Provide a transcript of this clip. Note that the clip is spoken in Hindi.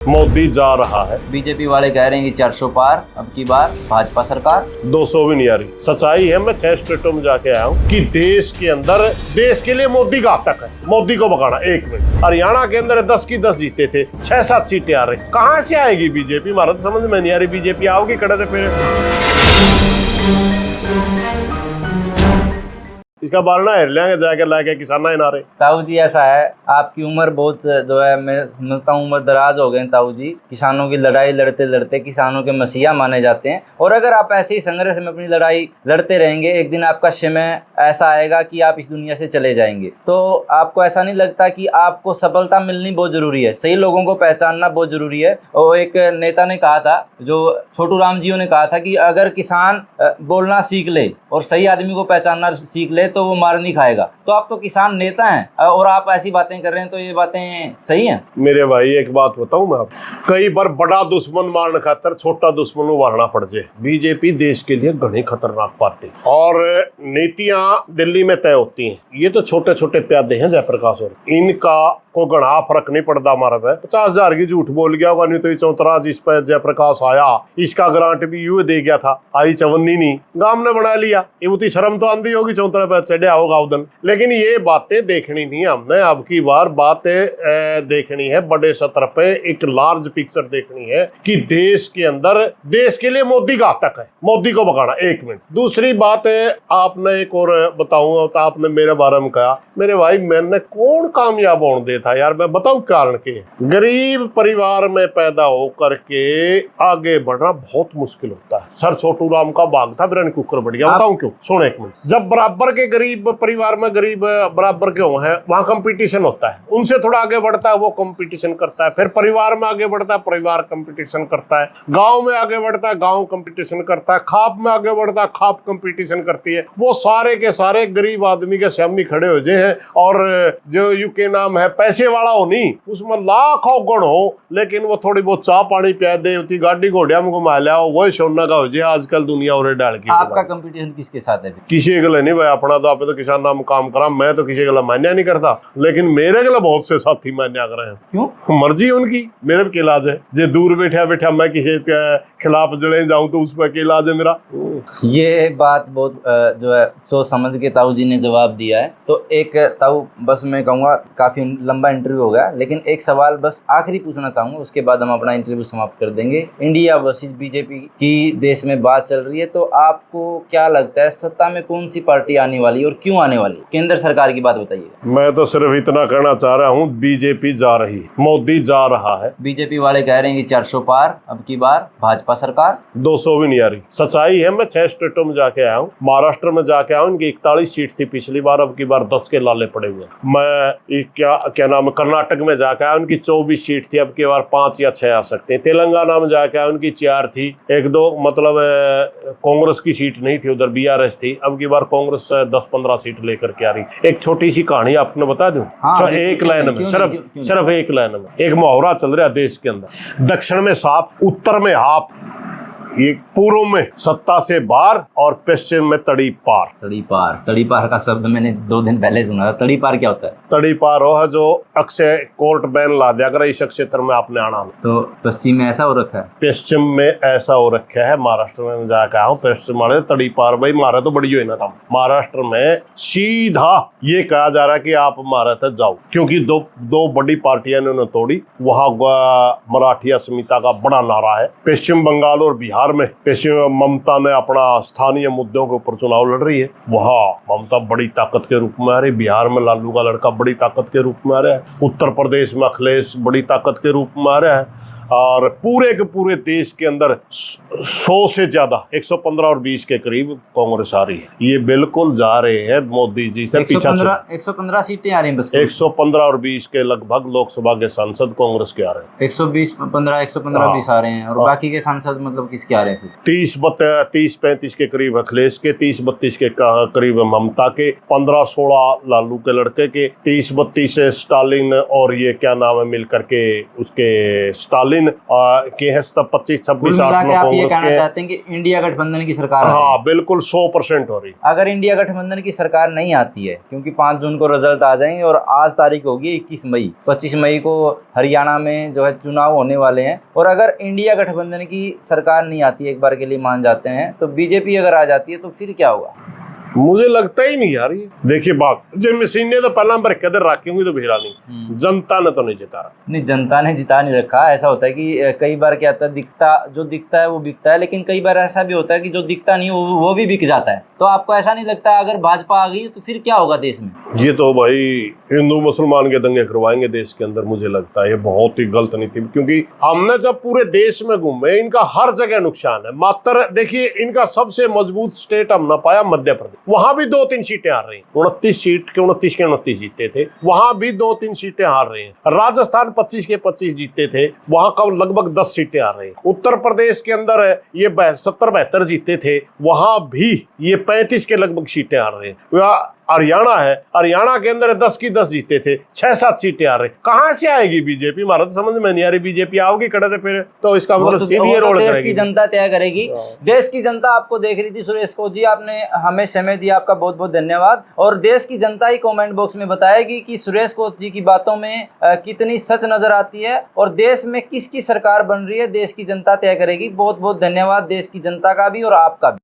मोदी जा रहा है। बीजेपी वाले कह रहे हैं कि 400 पार अब की बार भाजपा सरकार। 200 भी नहीं आ रही। सच्चाई है, मैं 6 स्टेटों में जाके आया हूँ कि देश के अंदर देश के लिए मोदी घातक है। मोदी को भगाना। 1 मिनट, हरियाणा के अंदर 10 की 10 जीते थे, 6-7 सीटें आ रही। कहाँ से आएगी बीजेपी? हमारा तो समझ में नहीं आ रही। बीजेपी आओगी कड़े पे। इसका बारना हिर लेंगे जाके लाके किसान ना रहे। ताऊ जी ऐसा है, आपकी उम्र बहुत जो है, मैं समझता हूँ उम्र दराज हो गए ताऊ जी। किसानों की लड़ाई लड़ते लड़ते किसानों के मसीहा माने जाते हैं, और अगर आप ऐसे ही संघर्ष में अपनी लड़ाई लड़ते रहेंगे, एक दिन आपका समय ऐसा आएगा कि आप इस दुनिया से चले जाएंगे। तो आपको ऐसा नहीं लगता कि आपको सफलता मिलनी बहुत जरूरी है, सही लोगों को पहचानना बहुत जरूरी है? और एक नेता ने कहा था, जो छोटू राम जी ने कहा था कि अगर किसान बोलना सीख ले और सही आदमी को पहचानना सीख ले तो वो मार नहीं खाएगा। तो आप तो किसान नेता हैं और आप ऐसी बातें कर रहे हैं, तो ये बातें सही हैं? मेरे भाई एक बात बताऊं मैं आपको, कई बार बड़ा दुश्मन मारने खातर छोटा दुश्मन उभारना पड़ जाए। बीजेपी देश के लिए घनी खतरनाक पार्टी और नीतियां दिल्ली में तय होती हैं। ये तो छोटे छोटे प्यादे हैं जयप्रकाश और इनका को गणा फर्क नहीं पड़ता। हमारा पे 50,000 की झूठ बोल गया होगा, नहीं तो ये चौतरा जिस पर जयप्रकाश आया इसका ग्रांट भी यूं दे गया था। आई 54 नहीं, गांव ने बना लिया। ये उतनी शर्म तो आंदी होगी, चौतरा पे चढ़िया होगा उदन। लेकिन ये बातें देखनी नहीं हमने। अब की बार बातें देखनी है बड़े सतर पे, एक लार्ज पिक्चर देखनी है कि देश के अंदर देश के लिए मोदी घातक है। मोदी को भगाना। 1 मिनट। दूसरी बात है, आपने एक और बताऊंगा तो आपने मेरे बारे में कहा, मेरे भाई मैंने कौन कामयाब होने दे था यार? मैं बताऊं कारण के, गरीब परिवार में पैदा होकर के आगे बढ़ना बहुत मुश्किल होता है। सर छोटू राम का बाग था, बिरन कुकर बढ़ गया। बताऊं क्यों? सुनो 1 मिनट। जब बराबर के गरीब परिवार में गरीब बराबर के हैं, वहां कंपटीशन होता है। उनसे थोड़ा आगे बढ़ता है, वो कंपटीशन करता है। फिर परिवार में आगे बढ़ता है, परिवार कंपटीशन करता है। गांव में आगे बढ़ता है, गांव कंपटीशन करता है। खाप में आगे बढ़ता है, खाप कंपटीशन करती है। वो सारे के सारे गरीब आदमी के सामने खड़े हो जाए हैं। और जो यूके नाम है पैसे वाला हो नहीं, उसमें लाखों गुण हो, लेकिन वो थोड़ी बहुत चाह पानी पिया दे, उतनी गाड़ी घोड़िया में घुमा लिया, वो सोना का हो जाए। आजकल दुनिया और डाल के आपका कंपटीशन किसके साथ है? किसी के लिए नहीं भाई, अपना तो आप तो किसान नाम काम करा। मैं तो किसी के लिए मान्या नहीं करता, लेकिन मेरे के लिए बहुत से साथी मान्या कर रहे हैं। क्यों? मर्जी उनकी, मेरे के इलाज है। जो दूर बैठा बैठा मैं किसी के खिलाफ जड़े जाऊं तो उस पर के इलाज है मेरा। ये बात बहुत जो है सोच समझ के ताऊ जी ने जवाब दिया है। तो एक ताऊ, बस मैं कहूँगा काफी लंबा इंटरव्यू हो गया, लेकिन एक सवाल बस आखिरी पूछना चाहूंगा, उसके बाद हम अपना इंटरव्यू समाप्त कर देंगे। इंडिया वर्सेस बीजेपी की देश में बात चल रही है, तो आपको क्या लगता है सत्ता में कौन सी पार्टी आने वाली और क्यों आने वाली? केंद्र सरकार की बात बताइए। मैं तो सिर्फ इतना कहना चाह रहा हूँ, बीजेपी जा रही, मोदी जा रहा है। बीजेपी वाले कह रहे हैं कि 400 पार अब की बार भाजपा सरकार। 200 भी नहीं आ रही। सच्चाई है, मैं 6 स्टेटों में जाके आया हूँ। महाराष्ट्र में जाके आया हूँ, इनकी 41 सीट थी पिछली बार, अब की बार 10 के लाले पड़े हुए। मैं क्या नाम है, कर्नाटक में जाके आया, उनकी 24 सीट थी, अब की बार 5 या 6 आ सकते हैं। तेलंगाना में जाके आया, उनकी 4 थी, 1-2 मतलब कांग्रेस की सीट नहीं थी, उधर बीआरएस थी। अब की बार कांग्रेस 10-15 सीट लेकर के आ रही। एक छोटी सी कहानी आपने बता दूं। हाँ, एक लाइन में, सिर्फ एक लाइन में एक मुहावरा चल रहा है देश के अंदर, दक्षिण में साफ, उत्तर में हाफ, ये पूर्व में सत्ता से बाहर और पश्चिम में तड़ी पार। तड़ी पार, तड़ी पार का शब्द मैंने 2 दिन पहले सुना था। तड़ी पार क्या होता है? तड़ी पार हो है जो अक्षय कोर्ट बैन ला दिया अगर इस क्षेत्र में आपने आना हो। तो पश्चिम में ऐसा हो रखा है? पश्चिम में ऐसा हो रखा है। महाराष्ट्र में जाकर आया हूँ, पश्चिम वाले तड़ी पार भाई मारा तो बड़ी हो ना था। महाराष्ट्र में सीधा ये कहा जा रहा है कि आप महाराष्ट्र जाओ, क्योंकि दो बड़ी पार्टियां ने तोड़ी। वहां मराठी अस्मिता का बड़ा नारा है। पश्चिम बंगाल और बिहार में पश्चिम ममता ने अपना स्थानीय मुद्दों के ऊपर चुनाव लड़ रही है। वहाँ ममता बड़ी ताकत के रूप में आ रही। बिहार में लालू का लड़का बड़ी ताकत के रूप में आ रहा है। उत्तर प्रदेश में अखिलेश बड़ी ताकत के रूप में आ रहा है। और पूरे के पूरे देश के अंदर 100 से ज्यादा 115 और 20 के करीब कांग्रेस आ रही है। ये बिल्कुल जा रहे हैं मोदी जी से पीछा। 115 सीटें आ रही हैं बस। 115 और 20 के लगभग लोकसभा के सांसद कांग्रेस के आ रहे हैं। 115-20 आ रहे हैं, और बाकी के सांसद मतलब किसके आ रहे हैं? 30-35 के करीब अखिलेश के, 30-32 के करीब ममता के, 15-16 लालू के लड़के के, 30-32 स्टालिन और ये क्या नाम है मिलकर के उसके स्टालिन तत्कालीन के हैं तब 25-26 कुल मिला के आप आप ये कांग्रेस कहना के। चाहते हैं कि इंडिया गठबंधन की सरकार है। हाँ बिल्कुल 100% हो रही। अगर इंडिया गठबंधन की सरकार नहीं आती है, क्योंकि 5 जून को रिजल्ट आ जाएंगे और आज तारीख होगी 21 मई, 25 मई को हरियाणा में जो है चुनाव होने वाले हैं, और अगर इंडिया गठबंधन की सरकार नहीं आती, एक बार के लिए मान जाते हैं, तो बीजेपी अगर आ जाती है तो फिर क्या होगा? मुझे लगता ही नहीं यार। ये देखिए बात जो मशीन ने तो पहला नंबर कदर रखी होंगी तो भेरा नहीं, जनता ने तो नहीं जिता रहा। नहीं, जनता ने जिता नहीं रखा। ऐसा होता है कि कई बार क्या होता है, जो दिखता है वो बिकता है, लेकिन कई बार ऐसा भी होता है कि जो दिखता नहीं वो भी बिक जाता है। तो आपको ऐसा नहीं लगता अगर भाजपा आ गई तो फिर क्या होगा देश में? ये तो भाई हिंदू मुसलमान के दंगे करवाएंगे देश के अंदर। मुझे लगता है ये बहुत ही गलत नीति, क्योंकि हमने जब पूरे देश में घूमे इनका हर जगह नुकसान है। मात्र देखिए इनका सबसे मजबूत स्टेट हम ना पाया मध्य प्रदेश, वहां भी 2-3 सीटें हार रही हैं। 29 सीट के 29 के 29 जीते थे, वहां भी 2-3 सीटें हार रहे हैं। राजस्थान 25 के 25 जीते थे, वहां का लगभग 10 सीटें हार रहे हैं। उत्तर प्रदेश के अंदर ये 70-72 जीते थे, वहां भी ये 35 के लगभग सीटें हार रहे हैं। हरियाणा है, हरियाणा के अंदर 10 की 10 जीते थे, 6-7 सीटें आ रही। कहां से आएगी बीजेपी? हमारा तो समझ में नहीं आ रही। बीजेपी आओगी कड़े तो फिर तो इसका मतलब सीधी रोड देश करेगी। की जनता तय करेगी। देश की जनता आपको देख रही थी। सुरेश कोच जी, आपने हमें समय दिया, आपका बहुत बहुत धन्यवाद। और देश की जनता ही कमेंट बॉक्स में बताएगी कि सुरेश कोच जी की बातों में कितनी सच नजर आती है और देश में किसकी सरकार बन रही है। देश की जनता तय करेगी। बहुत बहुत धन्यवाद देश की जनता का भी और आपका भी।